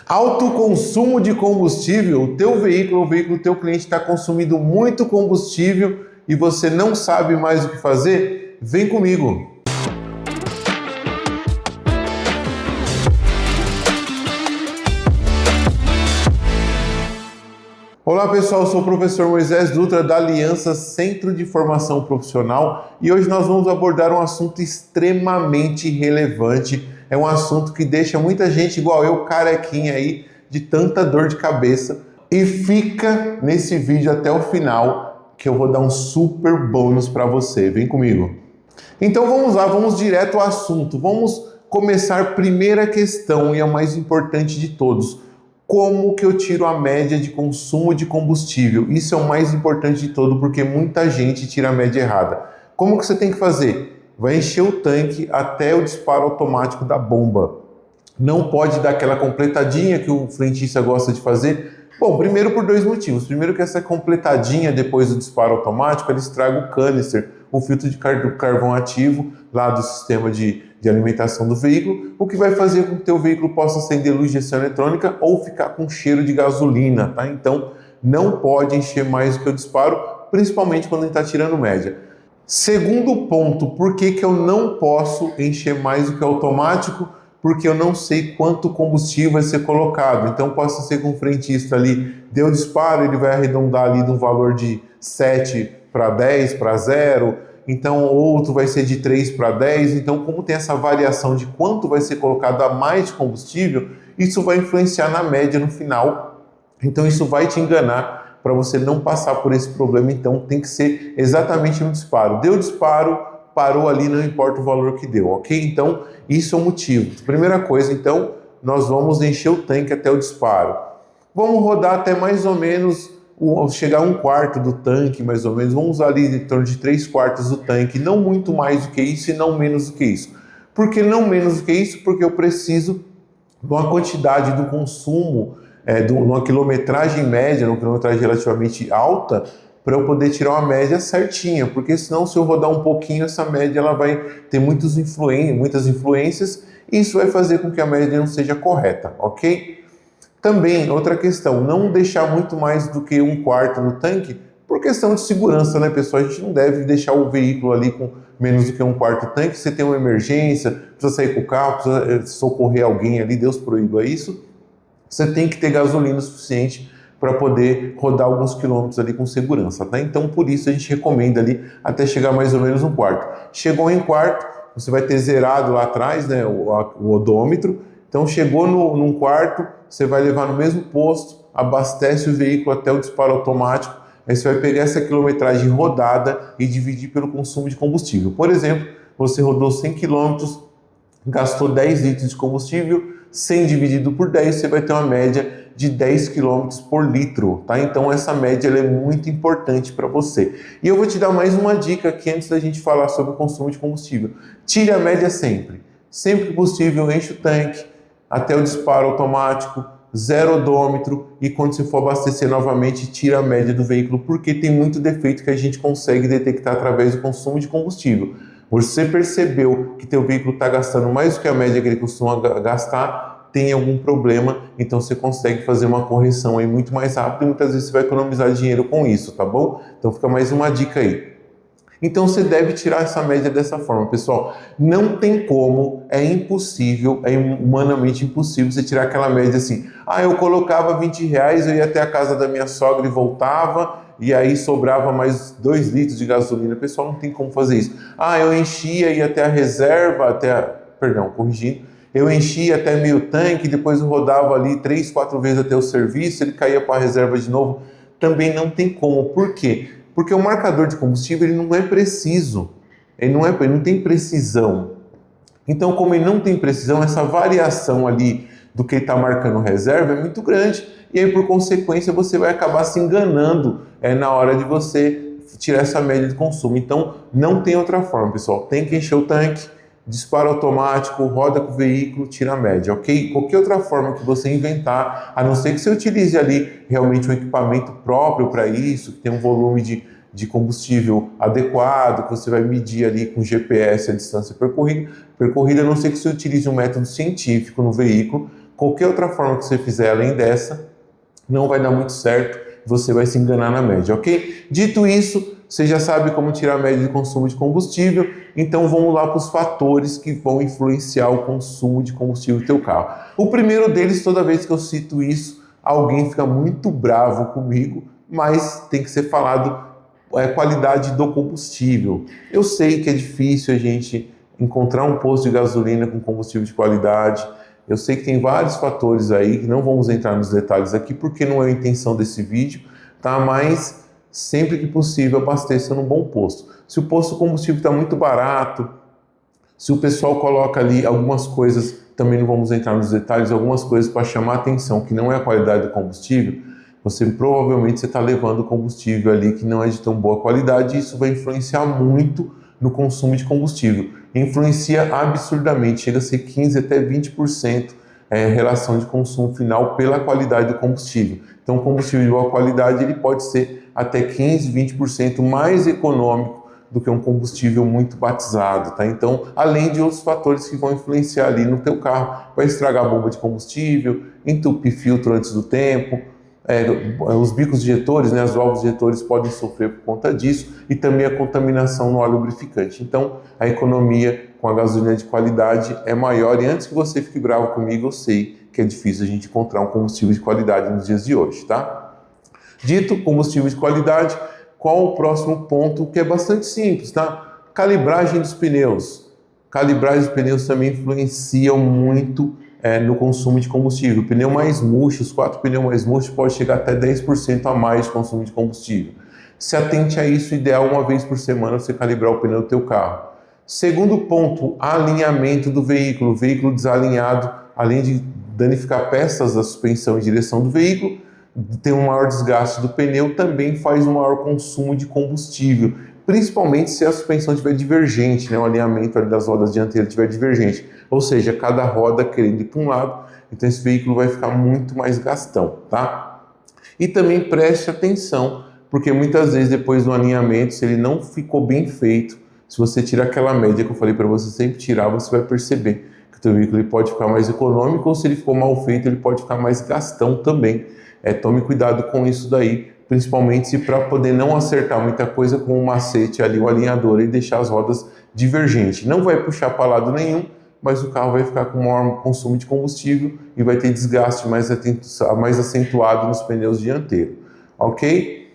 Alto consumo de combustível, o teu veículo, o veículo do teu cliente está consumindo muito combustível e você não sabe mais o que fazer? Vem comigo! Olá pessoal, eu sou o professor Moisés Dutra da Aliança Centro de Formação Profissional e hoje nós vamos abordar um assunto extremamente relevante. É um assunto que deixa muita gente igual eu, carequinha aí, de tanta dor de cabeça. E fica nesse vídeo até o final que eu vou dar um super bônus para você. Vem comigo. Então vamos lá, vamos direto ao assunto. Vamos começar primeira questão e a mais importante de todos. Como que eu tiro a média de consumo de combustível? Isso é o mais importante de todo, porque muita gente tira a média errada. Como que você tem que fazer? Vai encher o tanque até o disparo automático da bomba. Não pode dar aquela completadinha que o frentista gosta de fazer. Bom, primeiro por dois motivos. Primeiro que essa completadinha depois do disparo automático, ele estraga o canister, o filtro de carvão ativo lá do sistema de alimentação do veículo, o que vai fazer com que o teu veículo possa acender luz de injeção eletrônica ou ficar com cheiro de gasolina, tá? Então, não pode encher mais do que o disparo, principalmente quando ele está tirando média. Segundo ponto, por que eu não posso encher mais do que o automático? Porque eu não sei quanto combustível vai ser colocado. Então, possa ser que um frentista ali deu disparo, ele vai arredondar ali de um valor de 7 para 10 para 0, então outro vai ser de 3 para 10. Então, como tem essa variação de quanto vai ser colocado a mais de combustível, isso vai influenciar na média no final. Então, isso vai te enganar para você não passar por esse problema. Então, tem que ser exatamente no disparo. Deu disparo, parou ali, não importa o valor que deu, ok? Então, isso é o motivo. Primeira coisa, então, nós vamos encher o tanque até o disparo. Vamos rodar até mais ou menos, chegar a 1/4 do tanque, mais ou menos. Vamos usar ali em torno de 3/4 do tanque, não muito mais do que isso e não menos do que isso. Por que não menos do que isso? Porque eu preciso de uma quantidade do consumo, de uma quilometragem média, uma quilometragem relativamente alta, para eu poder tirar uma média certinha, porque senão se eu rodar um pouquinho, essa média ela vai ter muitas influências e isso vai fazer com que a média não seja correta, ok? Também, outra questão, não deixar muito mais do que 1/4 no tanque, por questão de segurança, né, pessoal? A gente não deve deixar o veículo ali com menos do que 1/4 do tanque. Você tem uma emergência, precisa sair com o carro, precisa socorrer alguém ali, Deus proíba isso, você tem que ter gasolina suficiente para poder rodar alguns quilômetros ali com segurança, tá? Então, por isso a gente recomenda ali até chegar mais ou menos 1/4. Chegou em 1/4, você vai ter zerado lá atrás, né, o odômetro. Então, chegou num 1/4, você vai levar no mesmo posto, abastece o veículo até o disparo automático, aí você vai pegar essa quilometragem rodada e dividir pelo consumo de combustível. Por exemplo, você rodou 100 km, gastou 10 litros de combustível, 100 dividido por 10, você vai ter uma média de 10 km por litro, tá? Então essa média ela é muito importante para você. E eu vou te dar mais uma dica aqui antes da gente falar sobre o consumo de combustível. Tire a média sempre. Sempre que possível, enche o tanque até o disparo automático, zero odômetro, e quando você for abastecer novamente, tira a média do veículo, porque tem muito defeito que a gente consegue detectar através do consumo de combustível. Você percebeu que teu veículo está gastando mais do que a média que ele costuma gastar, tem algum problema, então você consegue fazer uma correção aí muito mais rápido e muitas vezes você vai economizar dinheiro com isso, tá bom? Então fica mais uma dica aí. Então você deve tirar essa média dessa forma, pessoal. Não tem como, é impossível, é humanamente impossível você tirar aquela média assim. Eu colocava R$20, eu ia até a casa da minha sogra e voltava, e aí sobrava mais 2 litros de gasolina. Pessoal, não tem como fazer isso. Eu enchia, ia até a reserva, corrigindo. Eu enchia até meio tanque, depois eu rodava ali 3, 4 vezes até o serviço, ele caía para a reserva de novo. Também não tem como. Por quê? Porque o marcador de combustível ele não é preciso, ele não tem precisão. Então, como ele não tem precisão, essa variação ali do que ele está marcando reserva é muito grande. E aí, por consequência, você vai acabar se enganando na hora de você tirar essa média de consumo. Então, não tem outra forma, pessoal. Tem que encher o tanque, disparo automático, roda com o veículo, tira a média, ok? Qualquer outra forma que você inventar, a não ser que você utilize ali realmente um equipamento próprio para isso, que tem um volume de combustível adequado, que você vai medir ali com GPS a distância percorrida, a não ser que você utilize um método científico no veículo, Qualquer outra forma que você fizer além dessa, não vai dar muito certo, você vai se enganar na média, ok? Dito isso, você já sabe como tirar a média de consumo de combustível, então vamos lá para os fatores que vão influenciar o consumo de combustível do teu carro. O primeiro deles, toda vez que eu cito isso, alguém fica muito bravo comigo, mas tem que ser falado, é a qualidade do combustível. Eu sei que é difícil a gente encontrar um posto de gasolina com combustível de qualidade. Eu sei que tem vários fatores aí, que não vamos entrar nos detalhes aqui, porque não é a intenção desse vídeo, tá? Mas sempre que possível abasteça num bom posto. Se o posto de combustível está muito barato, se o pessoal coloca ali algumas coisas, também não vamos entrar nos detalhes, algumas coisas para chamar a atenção, que não é a qualidade do combustível, você provavelmente está levando combustível ali que não é de tão boa qualidade, e isso vai influenciar muito no consumo de combustível. Influencia absurdamente, chega a ser 15 até 20% relação de consumo final pela qualidade do combustível. Então, combustível de boa qualidade ele pode ser até 15, 20% mais econômico do que um combustível muito batizado, tá? Então, além de outros fatores que vão influenciar ali no teu carro, vai estragar a bomba de combustível, entupir filtro antes do tempo, os bicos injetores, né, as válvulas injetores podem sofrer por conta disso, e também a contaminação no óleo lubrificante. Então, a economia com a gasolina de qualidade é maior, e antes que você fique bravo comigo, eu sei que é difícil a gente encontrar um combustível de qualidade nos dias de hoje, tá? Dito combustível de qualidade, qual o próximo ponto, que é bastante simples, tá? Calibragem dos pneus. Calibragem dos pneus também influenciam muito no consumo de combustível. O pneu mais murcho, os 4 pneus mais murchos, pode chegar até 10% a mais de consumo de combustível. Se atente a isso, ideal uma vez por semana você calibrar o pneu do teu carro. Segundo ponto, alinhamento do veículo. O veículo desalinhado, além de danificar peças da suspensão e direção do veículo, tem um maior desgaste do pneu, também faz um maior consumo de combustível, principalmente se a suspensão estiver divergente, né? O alinhamento ali das rodas dianteiras estiver divergente, ou seja, cada roda querendo ir para um lado, então esse veículo vai ficar muito mais gastão, tá? E também preste atenção, porque muitas vezes depois do alinhamento, se ele não ficou bem feito, se você tirar aquela média que eu falei para você sempre tirar, você vai perceber que o teu veículo ele pode ficar mais econômico, ou se ele ficou mal feito, ele pode ficar mais gastão também. Tome cuidado com isso daí, principalmente se para poder não acertar muita coisa com o macete ali, o alinhador, e deixar as rodas divergentes. Não vai puxar para lado nenhum, mas o carro vai ficar com maior consumo de combustível e vai ter desgaste mais acentuado nos pneus dianteiros, ok?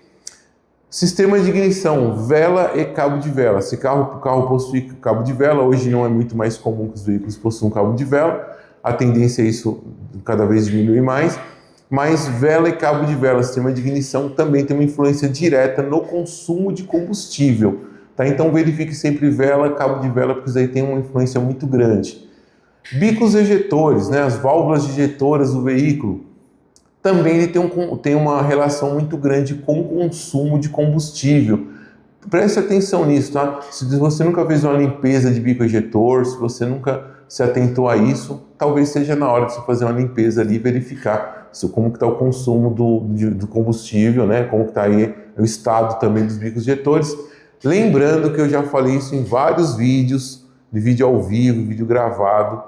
Sistema de ignição, vela e cabo de vela. Se o carro possui cabo de vela, hoje não é muito mais comum que os veículos possuam cabo de vela, a tendência é isso cada vez diminuir mais, mas vela e cabo de vela, sistema de ignição, também tem uma influência direta no consumo de combustível, tá? Então verifique sempre vela, cabo de vela, porque isso aí tem uma influência muito grande. Bicos ejetores, né, as válvulas ejetoras do veículo, também ele tem uma relação muito grande com o consumo de combustível. Preste atenção nisso, tá? Se você nunca fez uma limpeza de bico ejetor, se você nunca se atentou a isso, talvez seja na hora de você fazer uma limpeza ali e verificar como que está o consumo do combustível, né? Como que está aí o estado também dos bicos injetores. Lembrando que eu já falei isso em vários vídeos, de vídeo ao vivo, vídeo gravado,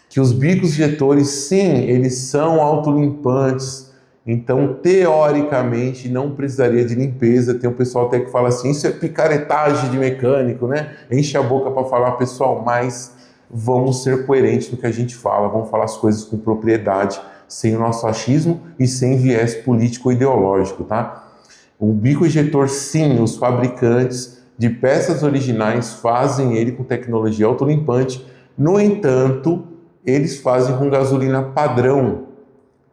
que os bicos injetores, sim, eles são autolimpantes, então, teoricamente, não precisaria de limpeza. Tem um pessoal até que fala assim, isso é picaretagem de mecânico, né? Enche a boca para falar, pessoal, mas vamos ser coerentes no que a gente fala, vamos falar as coisas com propriedade, sem o nosso achismo e sem viés político ou ideológico, tá? O bico injetor, sim, os fabricantes de peças originais fazem ele com tecnologia autolimpante, no entanto, eles fazem com gasolina padrão,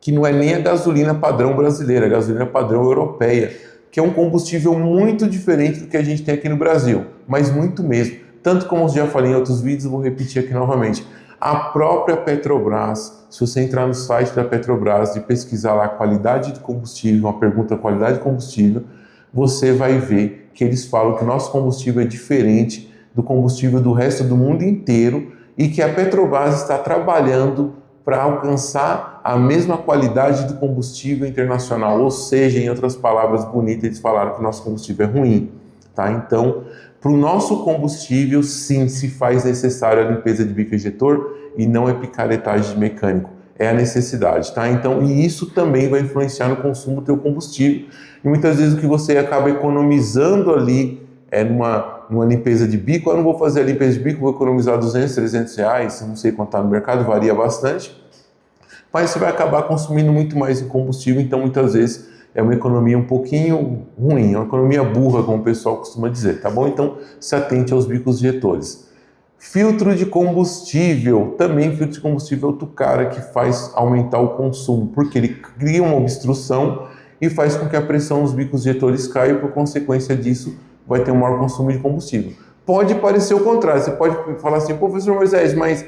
que não é nem a gasolina padrão brasileira, a gasolina padrão europeia, que é um combustível muito diferente do que a gente tem aqui no Brasil, mas muito mesmo. Tanto como eu já falei em outros vídeos, eu vou repetir aqui novamente. A própria Petrobras, se você entrar no site da Petrobras e pesquisar lá qualidade de combustível, uma pergunta qualidade de combustível, você vai ver que eles falam que o nosso combustível é diferente do combustível do resto do mundo inteiro e que a Petrobras está trabalhando para alcançar a mesma qualidade do combustível internacional, ou seja, em outras palavras bonitas, eles falaram que o nosso combustível é ruim, tá? Então, para o nosso combustível, sim, se faz necessário a limpeza de bico injetor e não é picaretagem de mecânico. é a necessidade, tá? Então, e isso também vai influenciar no consumo do teu combustível. E muitas vezes o que você acaba economizando ali numa limpeza de bico, eu não vou fazer a limpeza de bico, vou economizar 200, 300 reais, não sei quanto está no mercado, varia bastante, mas você vai acabar consumindo muito mais em combustível, então muitas vezes é uma economia um pouquinho ruim, é uma economia burra, como o pessoal costuma dizer, tá bom? Então, se atente aos bicos injetores. Filtro de combustível, também filtro de combustível é outro cara que faz aumentar o consumo, porque ele cria uma obstrução e faz com que a pressão nos bicos injetores caia e por consequência disso vai ter um maior consumo de combustível. Pode parecer o contrário, você pode falar assim, professor Moisés, mas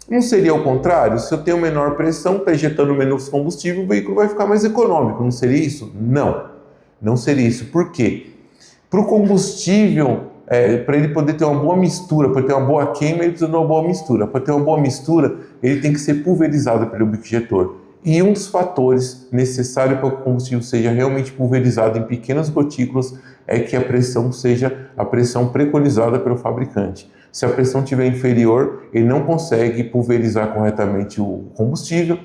não seria o contrário? Se eu tenho menor pressão, está injetando menos combustível, o veículo vai ficar mais econômico, não seria isso? Não, não seria isso. Por quê? Para o combustível, para ele poder ter uma boa mistura, para ter uma boa queima, ele precisa de uma boa mistura. Para ter uma boa mistura, ele tem que ser pulverizado pelo bico injetor. E um dos fatores necessários para que o combustível seja realmente pulverizado em pequenas gotículas é que a pressão seja a pressão preconizada pelo fabricante. Se a pressão estiver inferior, ele não consegue pulverizar corretamente o combustível,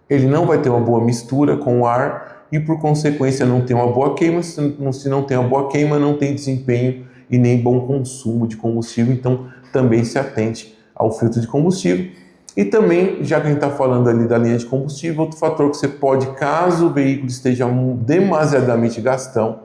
ele não vai ter uma boa mistura com o ar e, por consequência, não tem uma boa queima. Se não tem uma boa queima, não tem desempenho e nem bom consumo de combustível. Então, também se atente ao filtro de combustível. E também, já que a gente está falando ali da linha de combustível, outro fator que você pode, caso o veículo esteja demasiadamente gastão,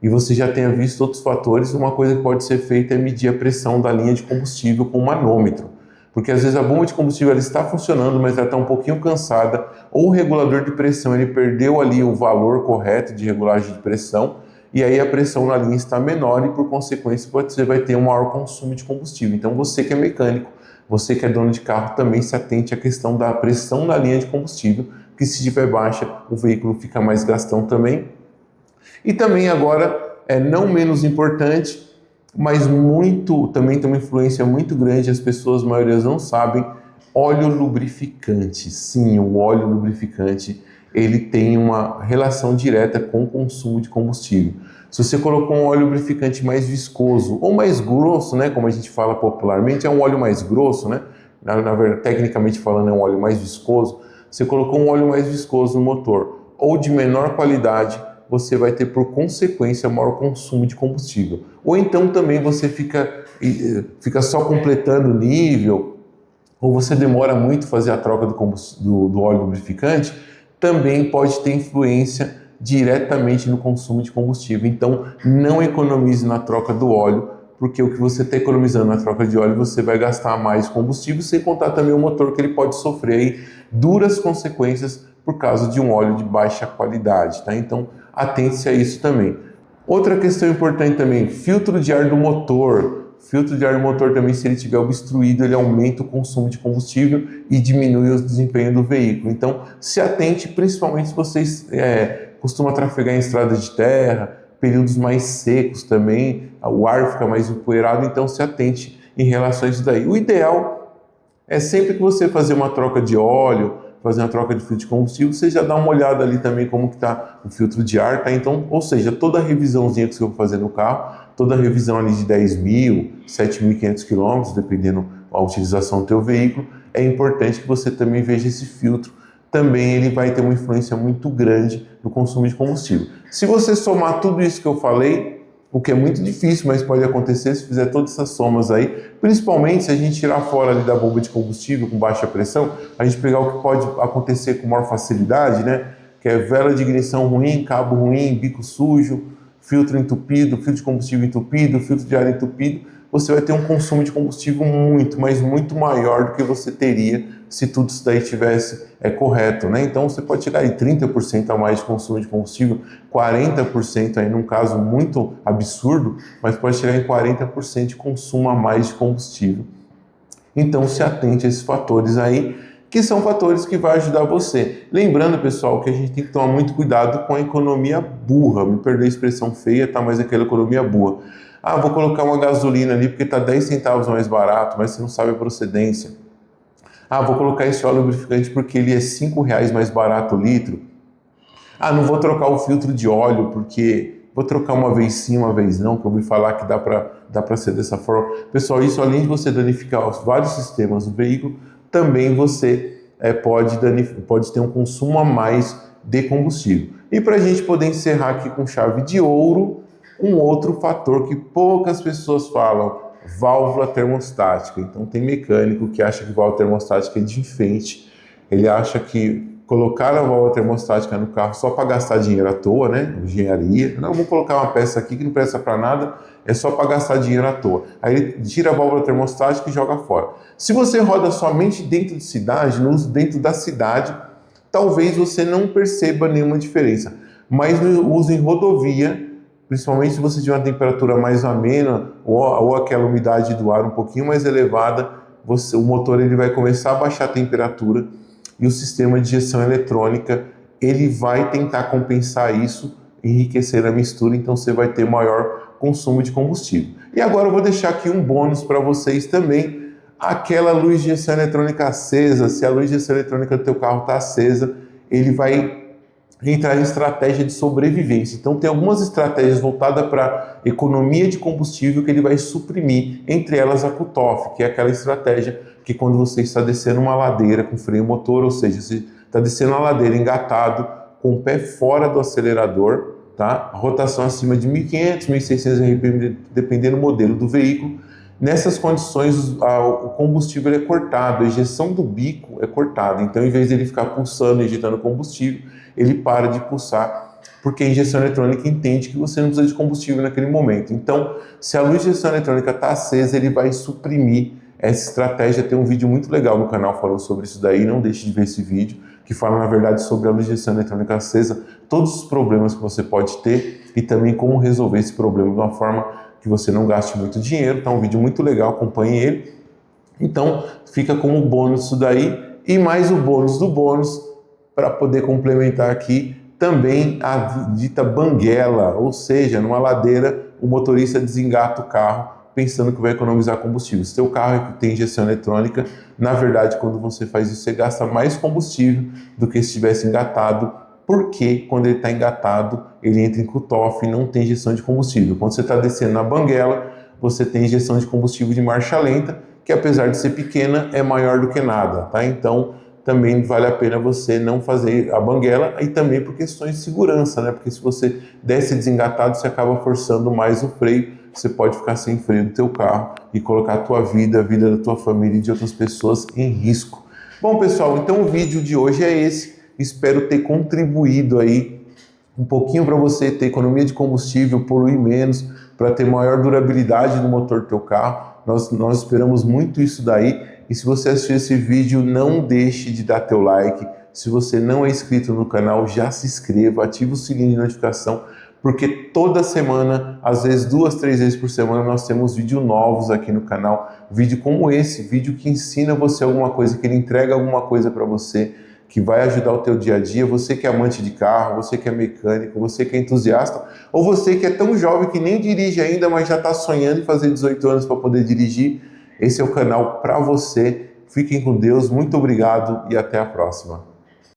e você já tenha visto outros fatores, uma coisa que pode ser feita é medir a pressão da linha de combustível com um manômetro. Porque às vezes a bomba de combustível ela está funcionando, mas ela está um pouquinho cansada, ou o regulador de pressão ele perdeu ali o valor correto de regulagem de pressão, e aí a pressão na linha está menor e por consequência você vai ter um maior consumo de combustível. Então você que é mecânico, você que é dono de carro, também se atente à questão da pressão na linha de combustível, que se estiver baixa, o veículo fica mais gastão também. E também agora, não menos importante, mas também tem uma influência muito grande, as pessoas, a maioria não sabem, óleo lubrificante. Sim, o óleo lubrificante, ele tem uma relação direta com o consumo de combustível. Se você colocou um óleo lubrificante mais viscoso ou mais grosso, né, como a gente fala popularmente, é um óleo mais grosso, né? Na verdade, tecnicamente falando, é um óleo mais viscoso. Você colocou um óleo mais viscoso no motor ou de menor qualidade, você vai ter por consequência maior consumo de combustível. Ou então também você fica só completando o nível, ou você demora muito fazer a troca do óleo lubrificante, também pode ter influência diretamente no consumo de combustível. Então não economize na troca do óleo, porque o que você está economizando na troca de óleo, você vai gastar mais combustível, sem contar também o motor que ele pode sofrer aí duras consequências por causa de um óleo de baixa qualidade, tá? Então atente-se a isso também. Outra questão importante também, filtro de ar do motor. Filtro de ar do motor também, se ele estiver obstruído, ele aumenta o consumo de combustível e diminui o desempenho do veículo. Então, se atente, principalmente se vocês costumam trafegar em estradas de terra, períodos mais secos também, o ar fica mais empoeirado, então se atente em relação a isso daí. O ideal é sempre que você fazer uma troca de óleo, fazer uma troca de filtro de combustível, você já dá uma olhada ali também como que está o filtro de ar, tá? Então, ou seja, toda a revisãozinha que você for fazer no carro, toda a revisão ali de 10 mil, 7.500 quilômetros, dependendo da utilização do teu veículo, é importante que você também veja esse filtro. Também ele vai ter uma influência muito grande no consumo de combustível. Se você somar tudo isso que eu falei, o que é muito difícil, mas pode acontecer se fizer todas essas somas aí, principalmente se a gente tirar fora ali da bomba de combustível com baixa pressão, a gente pegar o que pode acontecer com maior facilidade, né? Que é vela de ignição ruim, cabo ruim, bico sujo, filtro entupido, filtro de combustível entupido, filtro de ar entupido, você vai ter um consumo de combustível muito, mas muito maior do que você teria se tudo isso daí tivesse correto, né? Então você pode chegar em 30% a mais de consumo de combustível, 40% aí num caso muito absurdo, mas pode chegar em 40% de consumo a mais de combustível. Então se atente a esses fatores aí, que são fatores que vão ajudar você. Lembrando, pessoal, que a gente tem que tomar muito cuidado com a economia burra, me perdoe a expressão feia, tá? Mas aquela economia burra. Ah, vou colocar uma gasolina ali porque está 10 centavos mais barato, mas você não sabe a procedência. Ah, vou colocar esse óleo lubrificante porque ele é 5 reais mais barato o litro. Ah, não vou trocar o filtro de óleo porque vou trocar uma vez sim, uma vez não, que eu ouvi falar que dá para ser dessa forma. Pessoal, isso além de você danificar os vários sistemas do veículo, também você pode ter um consumo a mais de combustível. E para a gente poder encerrar aqui com chave de ouro, um outro fator que poucas pessoas falam, válvula termostática. Então tem mecânico que acha que válvula termostática é de enfeite, ele acha que colocar a válvula termostática no carro só para gastar dinheiro à toa, né? Engenharia. Não, vou colocar uma peça aqui que não presta para nada, é só para gastar dinheiro à toa. Aí ele tira a válvula termostática e joga fora. Se você roda somente dentro de cidade, no uso dentro da cidade, talvez você não perceba nenhuma diferença. Mas no uso em rodovia, principalmente se você tiver uma temperatura mais amena ou aquela umidade do ar um pouquinho mais elevada, o motor ele vai começar a baixar a temperatura e o sistema de injeção eletrônica ele vai tentar compensar isso, enriquecer a mistura, então você vai ter maior consumo de combustível. E agora eu vou deixar aqui um bônus para vocês também, aquela luz de injeção eletrônica acesa. Se a luz de injeção eletrônica do teu carro está acesa, ele vai entrar em estratégia de sobrevivência. Então tem algumas estratégias voltadas para economia de combustível que ele vai suprimir, entre elas a cut-off, que é aquela estratégia que quando você está descendo uma ladeira com freio motor, ou seja, você está descendo uma ladeira engatado, com o pé fora do acelerador, tá? A rotação acima de 1.500, 1.600 RPM, dependendo do modelo do veículo. Nessas condições, o combustível é cortado, a injeção do bico é cortada. Então, em vez de ele ficar pulsando e injetando combustível, ele para de pulsar, porque a injeção eletrônica entende que você não precisa de combustível naquele momento. Então, se a luz de injeção eletrônica está acesa, ele vai suprimir essa estratégia. Tem um vídeo muito legal no canal falando sobre isso daí, não deixe de ver esse vídeo, que fala, na verdade, sobre a luz de injeção eletrônica acesa, todos os problemas que você pode ter e também como resolver esse problema de uma forma que você não gaste muito dinheiro. Tá um vídeo muito legal, acompanhe ele. Então, fica como bônus isso daí. E mais o bônus do bônus, para poder complementar aqui, também a dita banguela, ou seja, numa ladeira, o motorista desengata o carro pensando que vai economizar combustível. Se o carro tem injeção eletrônica, na verdade, quando você faz isso, você gasta mais combustível do que se estivesse engatado, porque quando ele está engatado, ele entra em cut-off e não tem injeção de combustível. Quando você está descendo na banguela, você tem injeção de combustível de marcha lenta, que apesar de ser pequena, é maior do que nada, tá? Então, também vale a pena você não fazer a banguela, e também por questões de segurança, né? Porque se você desce desengatado, você acaba forçando mais o freio, você pode ficar sem freio do teu carro e colocar a tua vida, a vida da tua família e de outras pessoas em risco. Bom, pessoal, então o vídeo de hoje é esse. Espero ter contribuído aí um pouquinho para você ter economia de combustível, poluir menos, para ter maior durabilidade no motor do teu carro. Nós esperamos muito isso daí. E se você assistiu esse vídeo, não deixe de dar teu like. Se você não é inscrito no canal, já se inscreva, ative o sininho de notificação, porque toda semana, às vezes 2, 3 vezes por semana, nós temos vídeos novos aqui no canal. Vídeo como esse, vídeo que ensina você alguma coisa, que ele entrega alguma coisa para você, que vai ajudar o teu dia a dia. Você que é amante de carro, você que é mecânico, você que é entusiasta, ou você que é tão jovem que nem dirige ainda, mas já está sonhando em fazer 18 anos para poder dirigir, esse é o canal para você. Fiquem com Deus, muito obrigado e até a próxima.